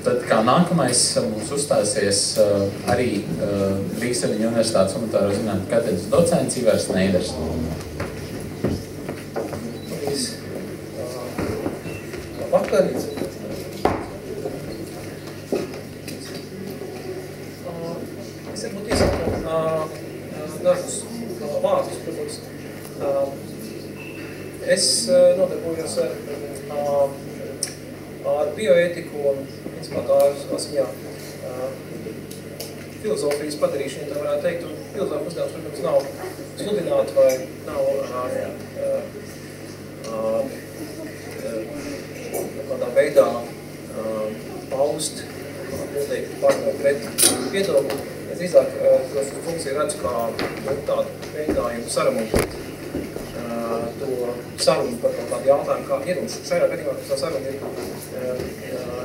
Tad kā nākamais mums uzstāsies arī Rīgas Saviņu Universitātes humanitāro zinātņu katedras docents Ivars Neiders. Vakar. Es varbūt iesāku dažus vārdus, protams. Es nodarbojos ar bioētiku un, principā, tā asiņā filozofijas padarīšanu, tā varētu teikt, un filozofijas uzdevums, protams, nav sludināt vai nav kādā veidā paust, noteikti pārnāt pret viedokli. Es drīzāk tos funkciju redzu kā tādu mēģinājumu saremontēt to sarunu par kādu jautājumu, kā ir. Un šajā gadījumā tā saruna ir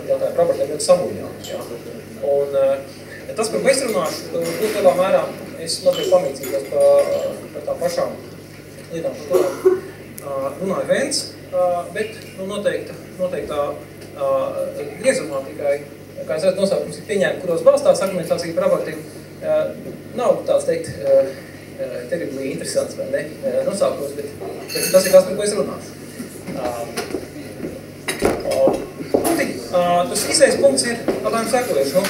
jautājumu proportiem ļoti samuļņāti. Ja? Un tas, par ko es runāšu, būtu lielā mērā, es mazliet pamīcīgos par tā pašām lietām, par kurām runāja Vents, bet noteiktā griezumā tikai, kā es redzu, nosaukums ir pieņēma, kuros balstās argumentācija par abortiem, nav tāds teikt, terribly interesants vai ne nosaukums, bet tas ir tas, par ko es runāšu. Tas izējas punkts ir apmēram sekojuši.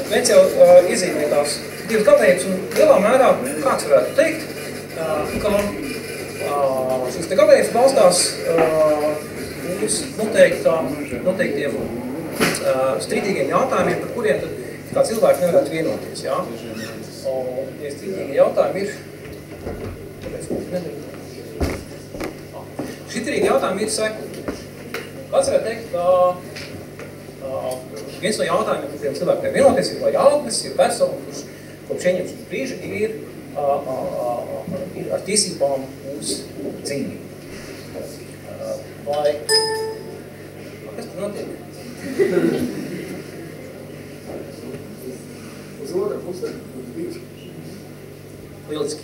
Vents jau iezīmē tās divas galējības un lielā mērā kāds varētu teikt, ka šīs te galējības balstās uz noteiktiem strīdīgiem jautājumiem, par kuriem tad kā cilvēki nevarētu vienoties. Ja? Un tie strīdīgi jautājumi ir... Šī strīdīgi jautājumi ir sekojuši. Kāds varētu teikt, ka viens no jautājumiem, par kuriem cilvēki nevar vienoties, ir vai auglis, ir persona, kurš kopš ieņemšanas brīža ir ar tiesībām uz dzīvību. Vai... Kas tur notiek? Uz otru pusē, uz bijuši. Lieliski.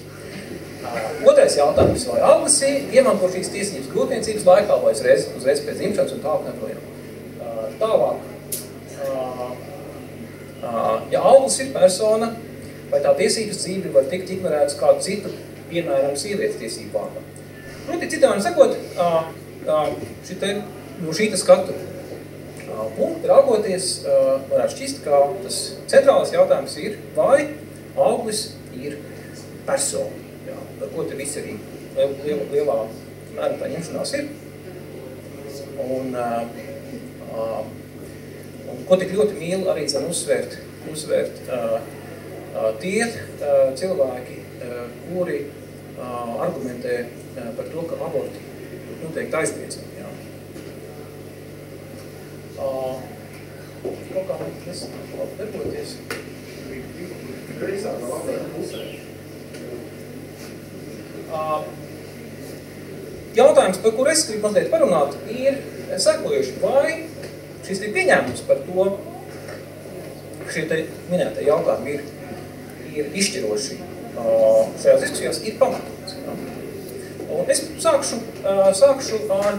Otrais jautājums, vai auglis iemanto šīs tiesības grūtniecības laikā vai uzreiz pēc dzimšanas un tālāk neprojām. Tālāk. Ja auglis ir persona, vai tā tiesības dzīve var tikt ignorētas kādu citu, piemēram, sievietes tiesību vārdā. Proti, citām sakot, no šīta skatu punktu raugoties, varētu šķist, ka tas centrālais jautājums ir, vai auglis ir persona. Jā, par ko te viss arī lielā mērā tā ņemšanās ir. Un ko tik ļoti mīl arī zin uzsvērt tie cilvēki, kuri argumentē par to, ka aborti noteikti aizliedzami. Kaut kā mēs darboties. Jautājums, par kur es gribu mazliet parunāt, ir sekojuši, vai šis ir pieņēmums par to, ka šie te minētie jautājumi ir izšķiroši šajās diskusijās, ir pamatots. Un es sākšu ar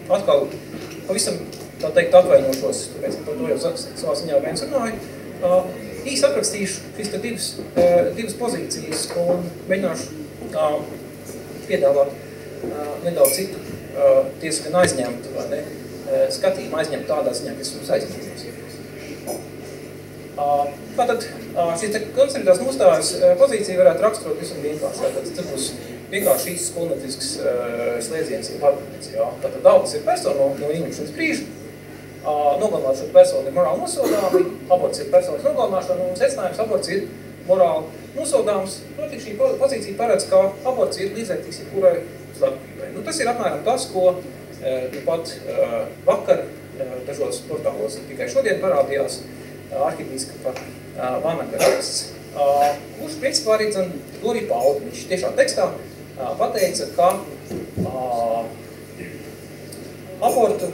atkal pavisam, tā teikt, atvainošos, tāpēc, ka par to jau savā ziņā viens runāja. Īsi aprakstīšu šīs divas pozīcijas un mēģināšu piedāvāt nedaudz citu tiesu gan aizņemtu, vai ne, skatījumu aizņemt tādā ziņā, kas mums aizņemties. Tātad šīs konservatīvās nostājas pozīcija varētu raksturot visam vienkārši. Tātad tas būs vienkārši šīs skolniecisks slēdziens ir arguments. Tātad auglis ir persona no ieņemšanas brīža, nogalināšana šo personu ir morāli nosodāmi, aborts ir personas nogalināšana un secinājums aborts ir morāli nosodāms. Proti, šī pozīcija paredz, ka aborts ir līdzvērtīgs jebkurai slepkavībai. Tas ir apmēram tas, ko pat vakar dažos portālos tikai šodien parādījās arhibīskapa Vanaka raksts, kurš principā arī to arī pauda. Viņš tiešā tekstā pateica, ka abortu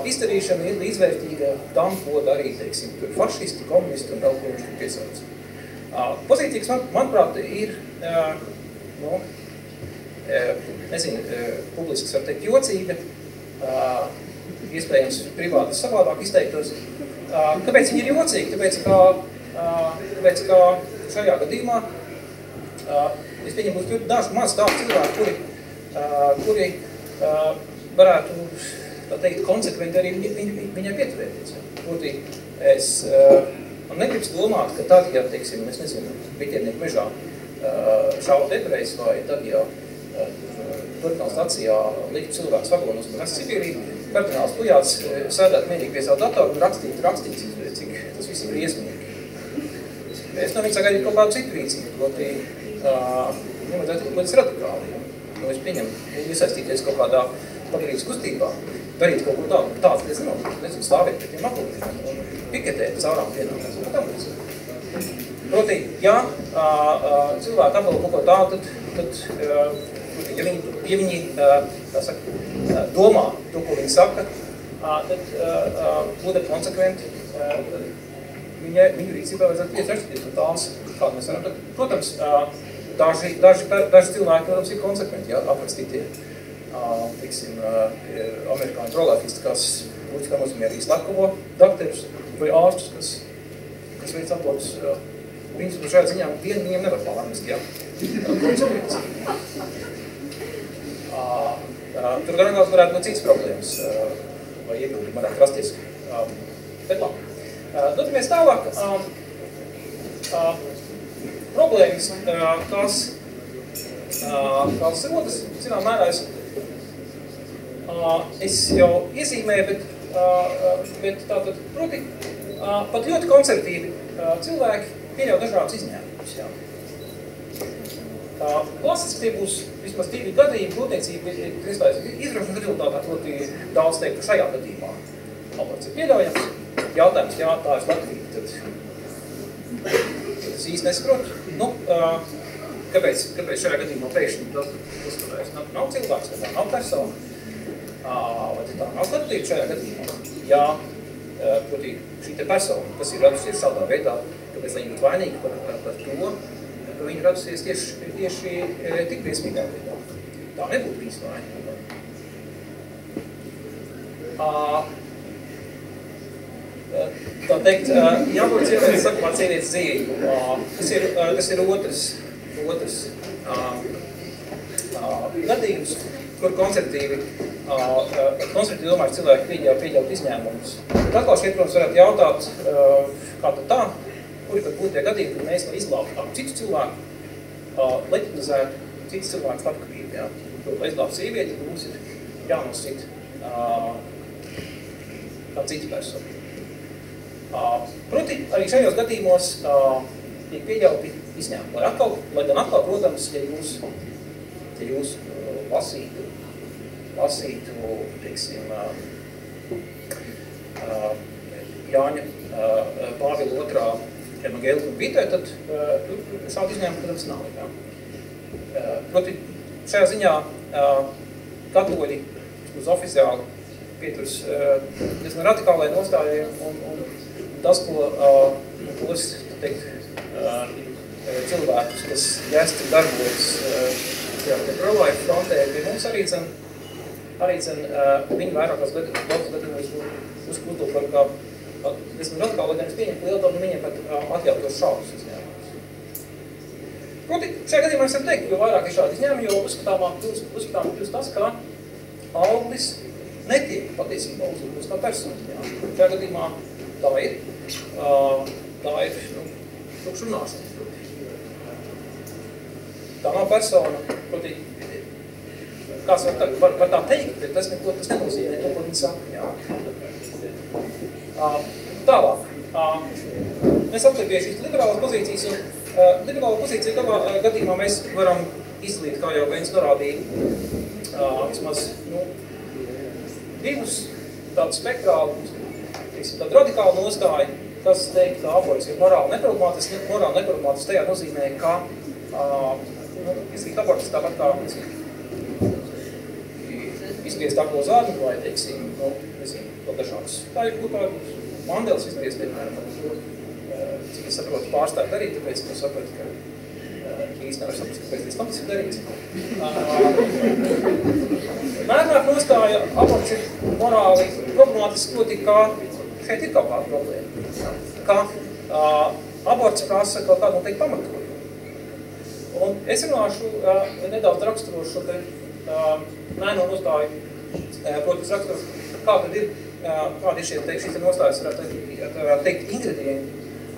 izdarīšana ir līdzvērtīga tam, ko darīja, teiksim, fašisti, komunisti un vēl ko viņš tur piesauc. Pozīcija, kas, manuprāt, ir, publiski var teikt, jocīga, iespējams privāti savādāk izteiktos. Kāpēc viņi ir jocīgi? Tāpēc, ka šajā gadījumā es pieņemu, būs ļoti daži maz tādi cilvēki, kuri varētu, tā teikt, konsekventi arī viņai pieturēties. Proti, man negribas domāt, ka tad, ja, teiksim, es nezinu, bitiernieku mežā šautu ebrejas, vai tad, ja turpinās stacijā likt cilvēks vagonos un nes Sibīriju, kardināls Pujāts sēdēt mierīgi pie savu datoru un rakstīt, cik tas viss ir iesmīgi. Es no viņa sagaidīju kaut kādu citu rīcību, proti, nevajadzētu kaut kādas radikāli. Ja? Es pieņemu, iesaistīties kaut kādā padarītas kustībā, darīt kaut ko tādu, nezinu, stāvēt pie tiem akuliem un piketēt caurām dienām. Proti, ja cilvēki apgalvo kaut ko tādu, tad ja viņi domā to, ko viņi saka, tad būtu konsekventi, viņu rīcībā vajadzētu piesaršķīt no tās, kādu mēs varam. Protams, daži cilvēki, protams, ir konsekventi, ja, aprakstītie, teiksim, amerikāņu prolēfisti, kas būtiskā nozīmē arī slepkavo dakterus vai ārstus, kas veic abortus. Viņus šajā ziņā viņiem nevar pārmest, ja, konsekvenci. Tur garākās varētu būt cits problēmas, vai iebildumi varētu rasties. Bet labi. Dodamies tālāk. Problēmas, kas rodas, zinām mērā, es jau iezīmēju, bet tātad, proti, pat ļoti konservatīvi cilvēki pieļauj dažādus izņēmumus. Jā. Klasiski tie būs vismaz 2 gadījumi, grūtniecība izrašanas rezultātā ļoti daudz teiktu šajā gadījumā. Aborts ir pieļaujams. Jautājums, jā, tā ir Latvija, tad es īsti nesaprotu. Nu, kāpēc šajā gadījumā pēkšņi uzskatājums? Nav cilvēks, tā nav persona. Vai tā nav Latvija šajā gadījumā? Jā, proti, šī te persona, kas ir radusies šādā veidā, kāpēc viņi būtu vainīgi par to, ka viņi radusies tieši tik briesmīgā veidā. Tā nebūtu viņas vaina. Tā teikt, jābūt cilvēks sakumā cienīts dzīvi. Tas ir otrs gadījums, kur konservatīvi domāju cilvēki pieļaut izņēmumus. Atkal šeit, protams, varētu jautāt, kā tad tā, kuri tad būtu tie gadījumi, kad mēs izglābtu citu cilvēku, leģitimizētu citu cilvēku slepkavību. Ja? Lai izglābtu sievieti, tad mums ir jānosīt kā cita persona. Proti, arī šajos gadījumos tiek pieļauti izņēmumi. Lai gan atkal, protams, ja jūs lasītu, teiksim, Jāņa Pāvila 2. Evangēliju bitē, tad šādi izņēmumi, protams, nav. Ja? Proti, šajā ziņā katoļi uz oficiāli pieturas diezgan radikālai nostājai un tas, ko tos, teikt, cilvēkus, kas jēstri darbojas pro-life frontē, pie mums arī viņi vairākās gadījumos uzskūto par kā diezgan radikāli, gan es pieņemu, ka liela daļa viņiem pat atļauj tos šādus izņēmumus. Proti, šajā gadījumā es varu teikt, jo vairāk ir šādi izņēmumi, jo uzskatām kļūst tas, ka auglis netiek patiesībā uzlūkos kā persona. Jā. Šajā gadījumā tā ir tukšrunāšana. Tā nav persona, proti, kāds var tā teikt, bet tas nenozīmē to, ko viņi saka. Jā. Tālāk. Mēs aptver pie šīs liberālās pozīcijas, un liberāla pozīcija gadījumā mēs varam izdalīt, kā jau viens norādīja, vismaz divus tādus spektrālus, tādu radikālu nostāju, kas teikt, ka aborts ir morāli neproblemātisks. Morāli neproblemātisks tajā nozīmē, ka izdarīt abortus tāpat kā izgriezt aklo zārnu vai, teiksim, vēl dažādas. Tā ir kaut kāda Mandels izgriezt, piemēram, cik es saprotu, pārstāv darīt, tāpēc, ka sapratu, ka īsti nevar saprast, kāpēc tas ir darīts. Mērenāk nostāja aborts ir morāli problemātiski, proti, kā šeit ir kaut kāda problēma. Kā aborts prasa kaut kādu noteikti pamatojumu. Un es runāšu nedaudz raksturošu šo te mēno nostāju, protams, raksturošu, kādi ir šīs nostājas, varētu teikt, ingredienti.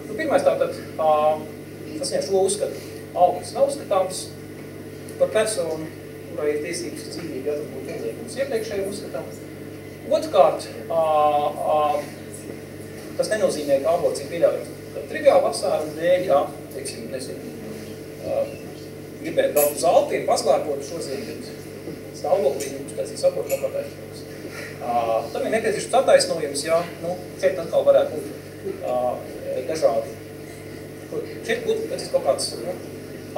Nu, pirmais tātad, tas viņam šo uzskatu. Augsts nav uzskatāms par personu, kurai ir tiesības dzīvīgi, ja tas būtu ieliekums iepriekšēji uzskatām. Otrkārt, tas nenozīmē, ka aborts ir pieļaujams triviāli apsvērumu dēļ, jā, teiksim, nezinu, gribēt braukt uz Alpiem, paslēpot šodien, kad stāvoklī, uztaisīs abortu apkārtājums. Tam ir nepieciešams attaisnojums, jā, nu, šeit atkal varētu būt dažādi. Šeit būtu pēc kaut kāds, nu,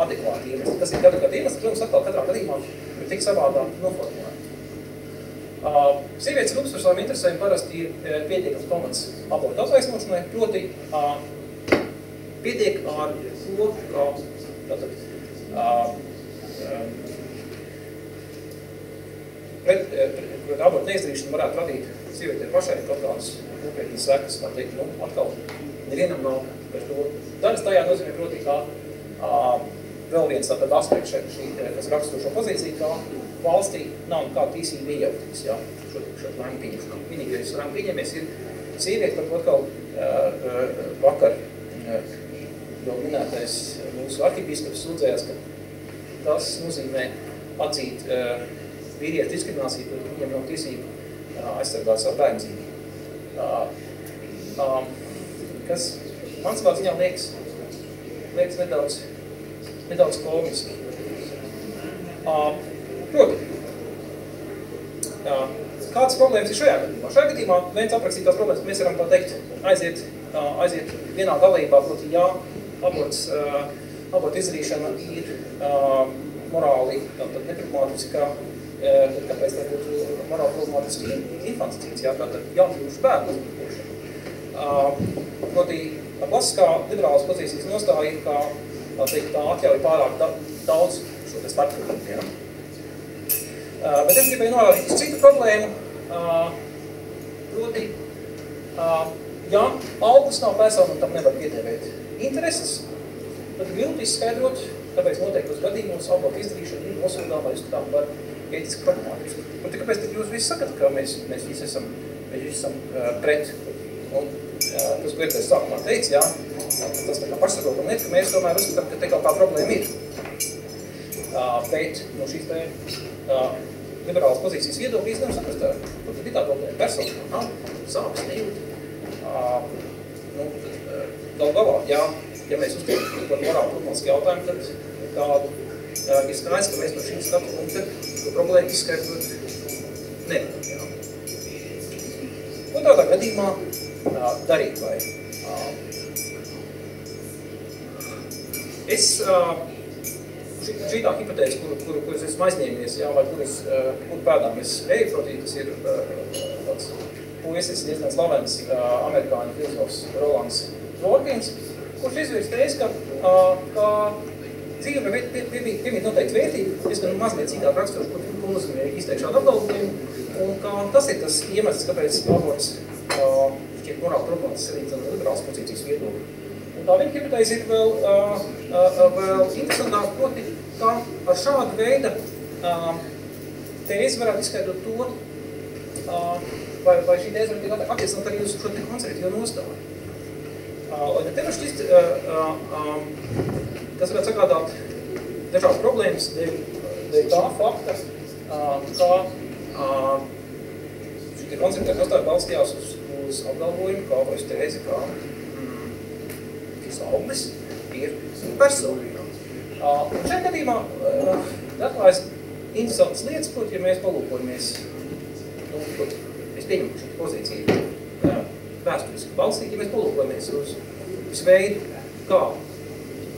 adekvāti iemesli. Kas ir adekvāti iemesli, protams, atkal katrā gadījumā ir tik savādāk noformulēti. Sievietes grupas par savām interesēm parasti ir pietiekams pamats abortu attaisnošanai, proti pietiek ar to, ka tātad, pret abortu neizdarīšanu varētu radīt sievietē pašai kaut kādas nopietnas sekas, kā teikt, nu, atkal nevienam nav par to. Daļas tajā nozīmē, proti, kā vēl viens tātad aspekts šeit, kas raksturo šo pozīciju, kā valstī nav nekāda tīsība iejaukties, jā, šo lēmu pieņemšanā. Vienīgais lēmu pieņemies ir sieviete, par ko atkal vakar jau minētais mūsu arhibīskaps sūdzējās, ka tas nozīmē atzīt vīriešu diskrimināciju, ka viņam nav tiesība aizsargāt savu bērnu dzīvību. Kas man savā ziņā liekas nedaudz komiski. Proti, kādas problēmas ir šajā gadījumā? Šajā gadījumā viens aprakstītās problēmas, ka mēs varam tā teikt aiziet vienā dalībā, proti, jā, abortu izdarīšana ir morāli neproblemātiska, kāpēc tā būtu morāli problemātiski infanticīts, jā, tātad jaundzimušu bērnu uzbrukošana. Proti, klasiskā liberālas pozīcijas nostāja ir, kā tā atļauj pārāk daudz šo te starpību, jā. Bet es gribēju norādīt uz citu problēmu, proti, ja augurs nav persona un tam nevar piedēvēt intereses, tad grūti izskaidrot, kāpēc noteiktos gadījumos abortu izdarīšana ir nosodāmā izskatām par ētiski problemātisku. Proti, kāpēc tad jūs visi sakat, ka mēs visi esam pret? Un tas, ko Greters sākumā teica, jā, tas tā kā pašsaprotam lieta, ka mēs tomēr uzskatām, ka te kaut kā problēma ir. Bet no šīs te liberālas pozīcijas viedokļa īstenībā saprast, kur tad ir tā problēma. Persona nav, sāpes nejūt. Galvā, jā, ja mēs uzskatām par morāli problemātisku jautājumu, tad tādu ir skaidrs, ka mēs no šīs skatu punkta to problēmu izskaidrot nevaram. Ko tādā gadījumā darīt vai? Es šī tā hipotēze, kuru es esmu aizņēmies, jā, vai kuras pēdām es eju, proti, tas ir tāds puisis diezgan slavens amerikāņu filozofs Rolands Dworkins, kurš izvirs teiz, ka dzīve piemīt noteikti vērtība, diezgan mazliet citāk raksturoši, ko nozīmē izteikt šādu apgalvojumu, un ka tas ir tas iemesls, kāpēc aborts šķiet morāli problemātisks arī no liberālas pozīcijas viedokļa. Un tā viņa hipotēze ir vēl interesantāk, proti, ka ar šādu veidu tēzi varētu izskaidrot to, vai šī tēze varētu attiecināt arī uz šo te konservatīvo nostāju. Lai te var šķist, tas varētu sagādāt dažādas problēmas dēļ tā fakta, ka šī te konservatīva nostāja balstījās uz apgalvojumu, kā vai uz tēzi, kā auglis ir persona. Un šajā gadījumā atklājas interesantas lietas, proti, ja mēs palūkojamies, mēs pieņemam šo pozīciju vēsturiski balstīt, ja mēs palūkojamies uz veidu, kā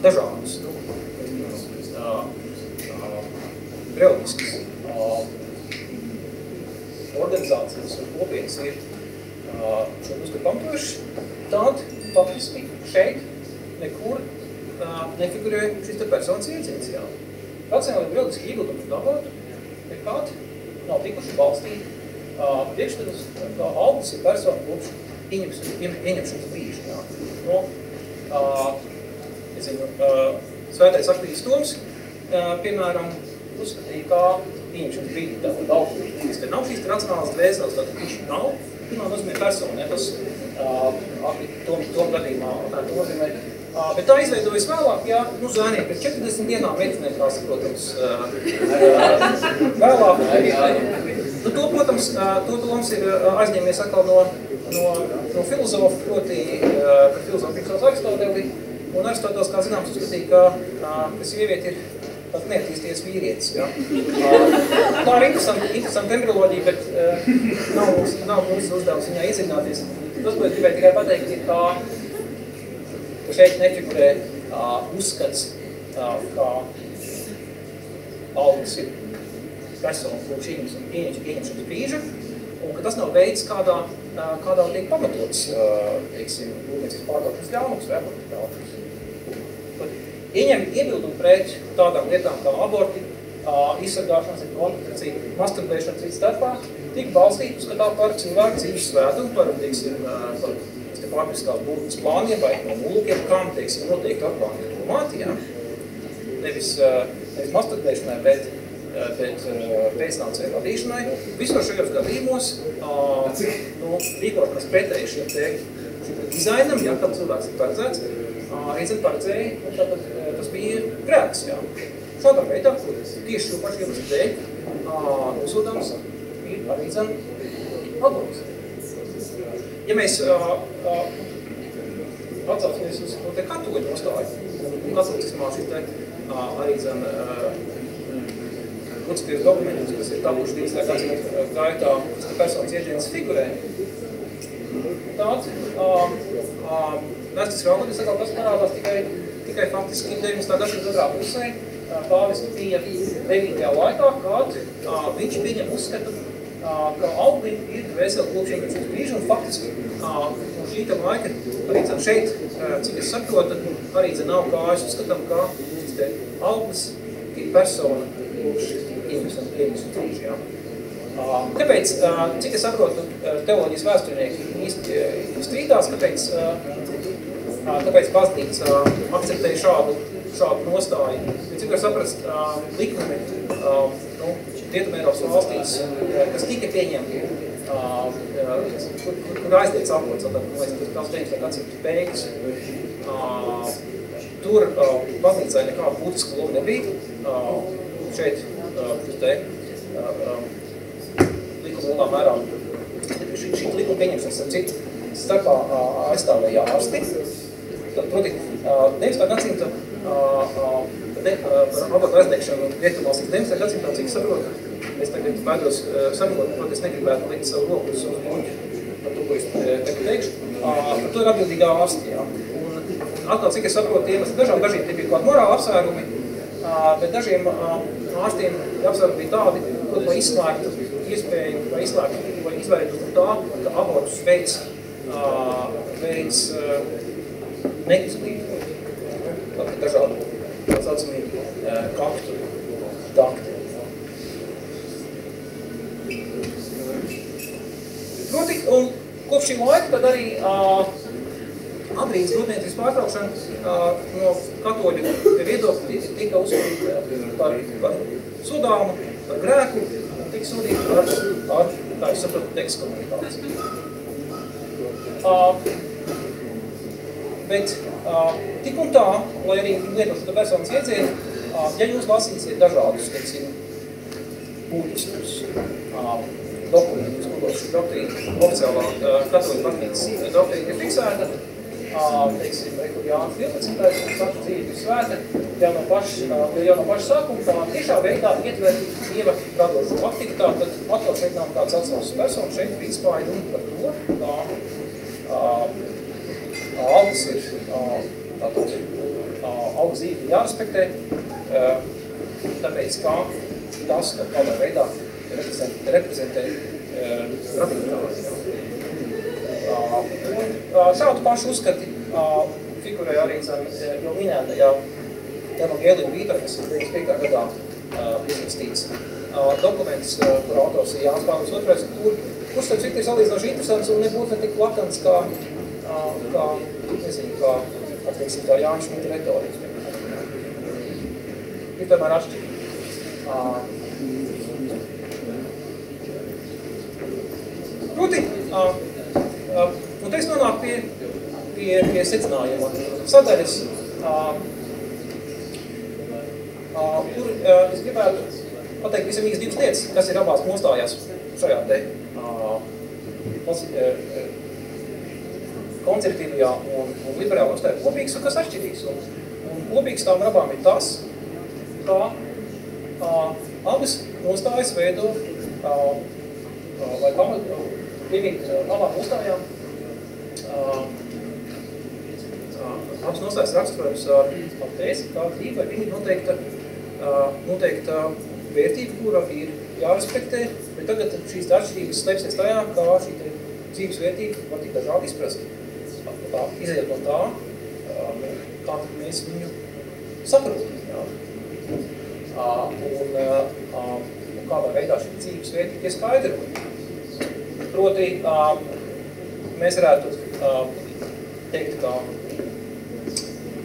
dažādas reliģiskas organizācijas un kopienas ir šo uzskatu pamatojuši, tad faktiski šeit nekur nefigurē šis te personas iedziens, jā. Racionāli bioloģiski iegūtumi dabāt, nekād nav tikuši balstīti priekšstatus, kā augsts ir persona kopš ieņemšanas brīža, jā. Nu, es zinu, Svētais Akvīns Toms, piemēram, uzskatīja, kā ieņemšanas brīdi, tātad augsts. Te nav šīs racionālas dvēseles, tātad viņš nav, pirmā nozīmē persona, ja tas Tom gadījumā tā nozīmē. Bet tā izveidojas vēlāk, ja, nu, zēniem pēc 40 dienām mediciniekās, protams, vēlāk. Nu, to, protams, to Toms ir aizņēmies atkal no filozofa, proti par filozofiju sauc Aristoteli, un Aristotelis, kā zināms, uzskatīja, ka sieviete ir tāds neattīsties vīrietis, ja. Tā ir interesanta embrioloģija, bet nav mūsu uzdevums viņā iedzināties. Tas, ko es gribēju tikai pateikt, ir, ka šeit nefigurē uzskats, kā augsts ir persona kopš ieņemšanas brīža, un ka tas nav veids, kādā tiek pamatots, teiksim, rūpniecības pārtraukums ļaunums vai abortu ļaunums. Ieņem iebildumu pret tādām lietām kā aborti, izsargāšanas, kontracepcija, masturbēšana cits starpā, tik balstīt uzskatā par cilvēku dzīves svētumu, par, teiksim, par pārpiskās būtnes plāniem vai no mūlkiem, kam, teiksim, noteikti orgāni ir domāti, jā. Nevis masturbēšanai, bet pēcnācēju radīšanai. Visos šajos gadījumos rīkošanas pretēji šiem dizainam, ja, kam cilvēks ir paredzēts, reizēm paredzēja, un tātad tas bija grēks, jā. Šādā veidā, tieši šo pašu iemeslu dēļ, nosodāms ir arī zem aborts. Ja mēs atsaucamies uz to te katoļu nostāju, katolicismā šī te arī zem Lucifieras dokumentus, kas ir tapuši 20. gadsimta gaitā personas iedziens figurē, tāds vēstures raugoties, tas parādās tikai faktiski 19. gadsimta otrā pusē, Pāvis bija 9. laikā, kad viņš pieņem uzskatu, ka auglim ir dvēseli kopš ieņemšanas brīža, un faktiski no šī laika arī šeit, cik es saprotu, arī nav gājis uzskatām, ka šis te auglis ir persona kopš ieņemšanas brīža. Jā. Kāpēc, cik es saprotu, teoloģijas vēsturnieki īsti strīdās, kāpēc baznīca akceptēja šādu nostāju. Cik var saprast, likumi Rietumēropas valstīs, kas tika pieņemti, kur aizliedz aborts, tad, tas 19. gadsimta beigas, tur baznīcai nekāda būtiska loma nebija. Šeit, likuma lielā mērā, šī likuma pieņemšanas ar citu starpā aizstāvēja ārsti. Proti, 19. gadsimta abortu aizliekšanu Rietumvalstīs 19. gadsimtā, cik saprotu, es tagad baidos samalot, proti, es negribētu likt savu roku uz buļķi par to, ko es tagad teikšu. Par to ir atbildīgā ārsti, jā. Un atkal, cik es saprotu, iemesli dažām, dažiem tie bija kādi morāli apsvērumi, bet dažiem ārstiem apsvērumi bija tādi, ko izslēgtu iespēju, vai izvairītu no tā, ka abortus veids neizglītot. Tātad dažādi tā saucamie kaktu dakti. Proti, un kopš šī laika tad arī abrīnas grūtniecības pārtraukšana no katoļu viedokļa tika uzskatīta par sodāmu, par grēku, un tika sodīta ar kā es sapratu, ekskomunikāciju. Bet tik un tā, lai arī lietošu personas iedzieni, ja jūs lasīsiet dažādus, teiksim, būtiskus dokumentus, kuros šī doktrīna, oficiālā katoļu baznīcas doktrīna ir fiksēta, teiksim, kur Jānis 12. saka dzīvi svēta, jau no paša sākuma tā tiešā veidā ietver Dieva radošo aktivitāti, tad atkal šeit nav kāds atsaucas persona, šeit principā ir runa par to, kā augs ir augs dzīvi jārespektē, tāpēc kā tas, ka kādā veidā reprezentē radītāju. Šādu pašu uzskati figurē vēsturē arī jau minētajā Evangēlijuma Vītā, kas ir 95. gadā izrakstīts dokuments, kur autors ir Jānis Pāvils II, kurš starp citu ir salīdzinoši interesants un nebūtu ne tik latents kā Jāņa Šmita retorika. Ir tomēr atšķirība. Proti, un te es nonāku pie secinājuma sadaļas, kur es gribētu pateikt visam īsti divas lietas, kas ir abās nostājās šajā te konservatīvajā un liberālā nostājā kopīgs un kas atšķirīgs. Un kopīgs tām abām ir tas, ka abas nostājas veido vai piemīt abām nostājām abas nostājas raksturojums ar tēzi, kā dzīve vai pilnīgi noteikta vērtība, kura ir jārespektē, bet tagad šīs atšķirības slēpsies tajā, kā šī dzīves vērtība var tik dažādi izprast. Izējot no tā, kā mēs viņu saprotam. Un kādā veidā šī dzīves vērtība ir skaidra. Proti, mēs varētu teikt, ka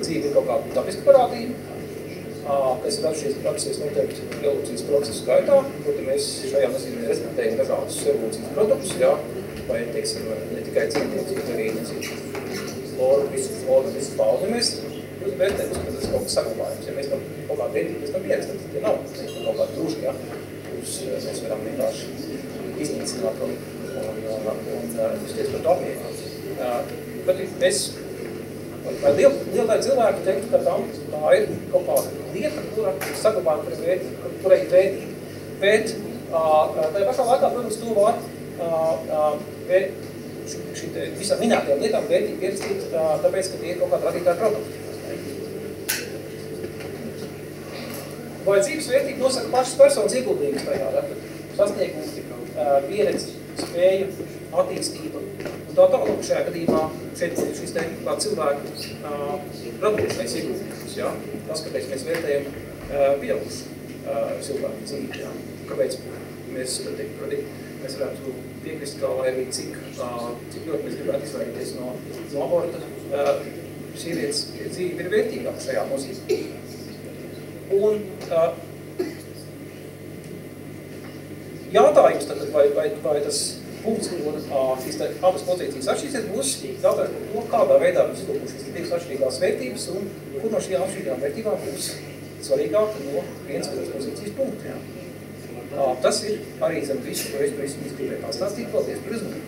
dzīve ir kaut kāda dabiska parādība, kas ir radušies noteikti evolūcijas procesu gaitā, proti mēs šajā nozīmē respektējam dažādus evolūcijas produktus, jā, vai, teiksim, ne tikai dzīvnieks, bet arī floru, visu paudzi mēs vērtējam, ka tas kaut kas saglabājums. Ja mēs tam kaut kādu vērtību pēc tam pierastam, tad tie nav kaut kādi drūži, ja, kurus mēs varam vienkārši iznīcināt un šķiet par to apmierināts. Bet vai liela daļa cilvēku teiktu, ka tā ir kaut kāda lieta, kura saglabājuma, kurai ir vērtība. Bet tajā pašā laikā, protams, to var visām minētajām lietām vērtīgi pierastīt, tāpēc, ka tie ir kaut kādi radītāji produkti. Vai dzīves vērtība nosaka pašas personas ieguldījumus tajā, sasniegumi, pieredzi, spēju, attīstību un tā tālāk. Šajā gadījumā šeit ir šis te kā cilvēku radošais ieguldījums, ja? Tas, kāpēc mēs vērtējam pieaugušu cilvēku dzīvi, ja? Kāpēc mēs varētu piekrist, kā lai arī cik ļoti mēs gribētu izvairīties no aborta, sievietes dzīve ir vērtīgāka šajā nozīmē. Un jautājums tad, vai tas punkts, kur šīs abas pozīcijas atšķirsies, būs jautājums par to, kādā veidā mēs izlūkam šīs divas atšķirīgās vērtības un kur no šīm atšķirīgām vērtībām būs svarīgāk no vienas pozīcijas punktu. Tas ir arī zem visu, ko es gribēju pastāstīt. Paldies par uzmanību.